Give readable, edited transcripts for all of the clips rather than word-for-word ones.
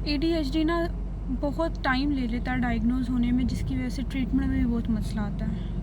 ADHD ना बहुत time ले लेता है डायग्नोज होने में, जिसकी वजह से ट्रीटमेंट में भी बहुत मसला आता है।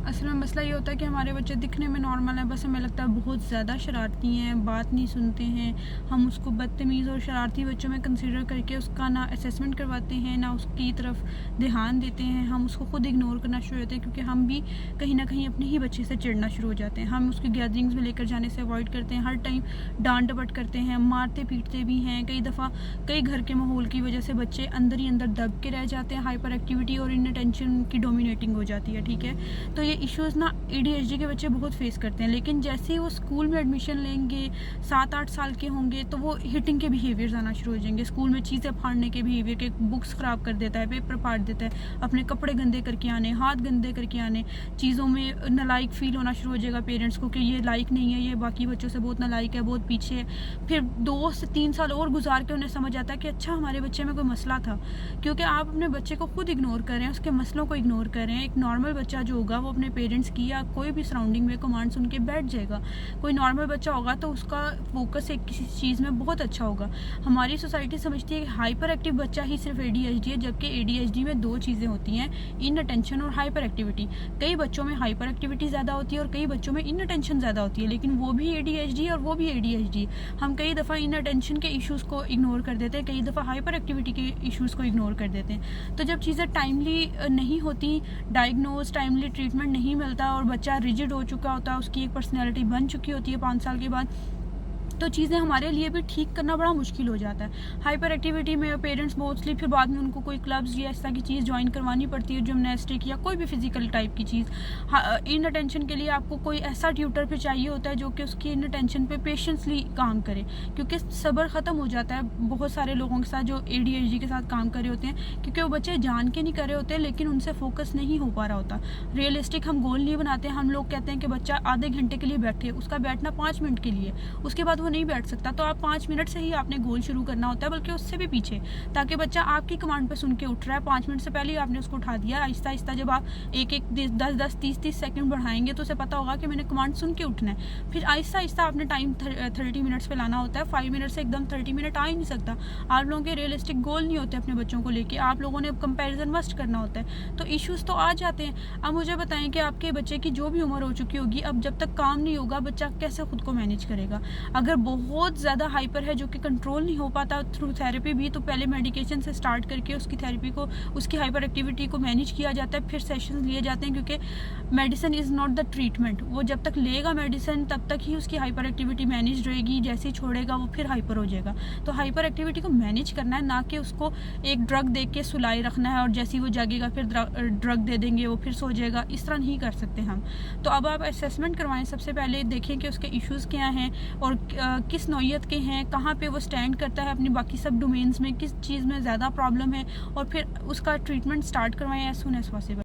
असल में मसला ये होता है कि हमारे बच्चे दिखने में नॉर्मल है, बस हमें लगता है बहुत ज़्यादा शरारती हैं, बात नहीं सुनते हैं। हम उसको बदतमीज़ और शरारती बच्चों में कंसीडर करके उसका ना असेसमेंट करवाते हैं, ना उसकी तरफ ध्यान देते हैं। हम उसको खुद इग्नोर करना शुरू होते हैं, क्योंकि हम भी कहीं ना कहीं अपने ही बच्चे से चिढ़ना शुरू हो जाते हैं। हम उसकी गैदरिंग्स में लेकर जाने से अवॉइड करते हैं, हर टाइम डांट डपट करते हैं, मारते पीटते भी हैं। कई दफ़ा कई घर के माहौल की वजह से बच्चे अंदर ही अंदर दब के रह जाते हैं, हाइपर एक्टिविटी और इनअटेंशन की डोमिनेटिंग हो जाती है। ठीक है, तो ये इश्यूज़ ना एडीएचडी के बच्चे बहुत फेस करते हैं। लेकिन जैसे ही वो स्कूल में एडमिशन लेंगे, 7-8 साल के होंगे, तो वो हिटिंग के बिहेवियर्स आना शुरू हो जाएंगे। स्कूल में चीज़ें फाड़ने के बिहेवियर के, बुक्स ख़राब कर देता है, पेपर फाड़ देता है, अपने कपड़े गंदे करके आने, हाथ गंदे करके आने, चीज़ों में नालायक फील होना शुरू हो जाएगा पेरेंट्स को कि ये लायक नहीं है, ये बाकी बच्चों से बहुत नालायक है, बहुत पीछे है। फिर 2 से 3 साल और गुजार के उन्हें समझ आता है कि अच्छा हमारे बच्चे में कोई मसला था। क्योंकि आप अपने बच्चे को खुद इग्नोर कर रहे हैं, उसके मसलों को इग्नोर कर रहे हैं। एक नॉर्मल बच्चा जो होगा वो अपने पेरेंट्स की या कोई भी सराउंडिंग में कमांड सुन के बैठ जाएगा। कोई नॉर्मल बच्चा होगा तो उसका फोकस एक किसी चीज़ में बहुत अच्छा होगा। हमारी सोसाइटी समझती है कि हाइपर एक्टिव बच्चा ही सिर्फ एडीएचडी है, जबकि एडीएचडी में 2 चीज़ें होती हैं, इनअटेंशन और हाइपर एक्टिविटी। कई बच्चों में हाइपर एक्टिविटी ज़्यादा होती है और कई बच्चों में इनअटेंशन ज़्यादा होती है, लेकिन वो भी एडीएचडी और वो भी एडीएचडी। हम कई दफ़ा इनअटेंशन के इश्यूज़ को इग्नोर कर देते हैं, कई दफ़ा हाइपर एक्टिविटी के इश्यूज़ को इग्नोर कर देते हैं। तो जब चीज़ें टाइमली नहीं होती, डायग्नोज, टाइमली ट्रीटमेंट नहीं मिलता और बच्चा रिजिड हो चुका होता है, उसकी एक पर्सनैलिटी बन चुकी होती है 5 साल के बाद, तो चीज़ें हमारे लिए भी ठीक करना बड़ा मुश्किल हो जाता है। हाइपर एक्टिविटी में पेरेंट्स मोस्टली फिर बाद में उनको कोई क्लब्स या इस तरह की चीज़ ज्वाइन करवानी पड़ती है, जिमनास्टिक या कोई भी फिजिकल टाइप की चीज़। इन अटेंशन के लिए आपको कोई ऐसा ट्यूटर पे चाहिए होता है जो कि उसकी इन अटेंशन पे पेशेंसली काम करे, क्योंकि सब्र ख़त्म हो जाता है बहुत सारे लोगों के साथ जो एडीएचडी के साथ काम कर रहे होते हैं, क्योंकि वो बच्चे जान के नहीं कर रहे होते, लेकिन उनसे फोकस नहीं हो पा रहा होता। रियलिस्टिक हम गोल नहीं बनाते। हम लोग कहते हैं कि बच्चा आधे घंटे के लिए बैठे, उसका बैठना 5 मिनट के लिए, उसके बाद वो नहीं बैठ सकता। तो आप 5 मिनट से ही आपने गोल शुरू करना होता है, बल्कि उससे भी पीछे, ताकि बच्चा आपकी कमांड पे सुन के उठ रहा है। 5 मिनट से पहले ही आपने उसको उठा दिया। आहिस्ता आहिस्ता जब आप एक 10-10, 30-30 सेकंड बढ़ाएंगे तो उसे पता होगा कि मैंने कमांड सुन के उठना है। फिर आहिस्ता आहिस्ता आपने टाइम 30 मिनट्स पे लाना होता है। 5 मिनट से एकदम 30 मिनट आ ही नहीं सकता। आप लोगों के रियलिस्टिक गोल नहीं होते अपने बच्चों को लेके, आप लोगों ने कंपेरिजन मस्ट करना होता है, तो इश्यूज तो आ जाते हैं। अब मुझे बताएं कि आपके बच्चे की जो भी उम्र हो चुकी होगी, अब जब तक काम नहीं होगा बच्चा कैसे खुद को मैनेज करेगा। अगर बहुत ज़्यादा हाइपर है जो कि कंट्रोल नहीं हो पाता थ्रू थेरेपी भी, तो पहले मेडिकेशन से स्टार्ट करके उसकी थेरेपी को, उसकी हाइपर एक्टिविटी को मैनेज किया जाता है, फिर सेशंस लिए जाते हैं, क्योंकि medicine is not the treatment. वो जब तक लेगा मेडिसिन तब तक ही उसकी हाइपर एक्टिविटी मैनेज रहेगी, जैसे ही छोड़ेगा वो फिर हाइपर हो जाएगा। तो हाइपर एक्टिविटी को मैनेज करना है, ना कि उसको एक ड्रग दे के सुलाए रखना है और जैसे ही वो जागेगा फिर ड्रग दे देंगे, वो फिर सो जाएगा। इस तरह नहीं कर सकते हम। तो अब आप असेसमेंट करवाएं, सबसे पहले देखें कि उसके इश्यूज़ क्या हैं और किस नौइयत के हैं, कहाँ पे वो स्टैंड करता है अपनी बाकी सब डोमेन्स में, किस चीज़ में ज़्यादा प्रॉब्लम है, और फिर उसका ट्रीटमेंट स्टार्ट करवाएं एज सून एज पॉसिबल।